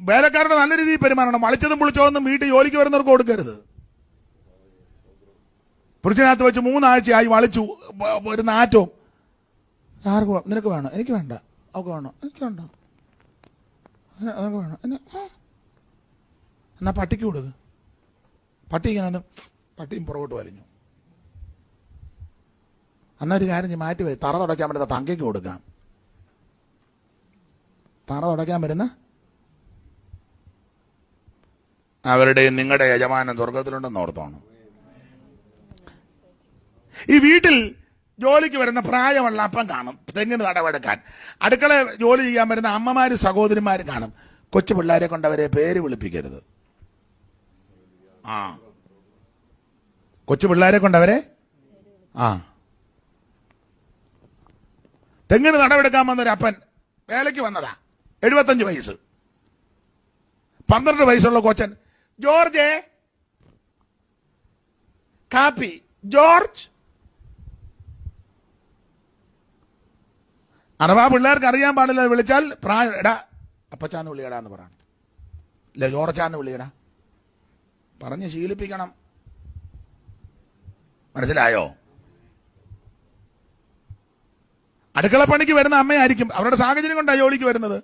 വേലക്കാരുടെ നല്ല രീതിയിൽ പെരുമാറണം. വളിച്ചതും പുളിച്ചോന്നും വീട്ടിൽ ജോലിക്ക് വരുന്നവർക്ക് കൊടുക്കരുത്. ഫ്രിഡ്ജിനകത്ത് വെച്ച് 3 ആഴ്ചയായി വളിച്ചു ഒരു നാറ്റവും. ആർക്ക് നിനക്ക് വേണം? എനിക്ക് വേണ്ട. അവർക്ക് വേണോ? എനിക്ക് വേണ്ട. അവർക്ക് വേണം. എന്നാ പട്ടിക്ക് കൊടുക്ക്. പട്ടി ഇങ്ങനെ പട്ടിയും പുറകോട്ട് വലിഞ്ഞു. അന്നൊരു കാര്യം മാറ്റി പോയി. തറ തുടയ്ക്കാൻ പറ്റുന്ന തങ്കയ്ക്ക് കൊടുക്കാം. തറ തുടയ്ക്കാൻ വരുന്ന അവരുടെയും നിങ്ങളുടെ യജമാനൻ സ്വർഗത്തിലുണ്ടെന്ന് ഓർത്തോണം. ഈ വീട്ടിൽ ജോലിക്ക് വരുന്ന പ്രായമുള്ള അപ്പം കാണും, തെങ്ങിന് തടവെടുക്കാൻ. അടുക്കള ജോലി ചെയ്യാൻ വരുന്ന അമ്മമാരും സഹോദരിമാരും കാണും. കൊച്ചു പിള്ളേരെ കൊണ്ടവരെ പേര് വിളിപ്പിക്കരുത്. കൊച്ചു പിള്ളേരെ കൊണ്ടവരെ തെങ്ങിന് തടവെടുക്കാൻ വന്നൊരു അപ്പൻ വേലയ്ക്ക് വന്നതാ. 75 വയസ്സ്. 12 വയസ്സുള്ള കൊച്ചൻ, ജോർജ് കാപ്പി. ജോർജ് അഥവാ പിള്ളേർക്ക് അറിയാൻ പാടില്ല, വിളിച്ചാൽ പ്രായം എടാ അപ്പച്ചാന്ന് വിളിയടാന്ന് പറയണം. ഇല്ല ജോർജാന്ന് വിളിയടാ പറഞ്ഞ് ശീലിപ്പിക്കണം. മനസ്സിലായോ? അടുക്കളപ്പണിക്ക് വരുന്ന അമ്മയായിരിക്കും. അവരുടെ സാഹചര്യം കൊണ്ടാണ് ജോലിക്ക് വരുന്നത്.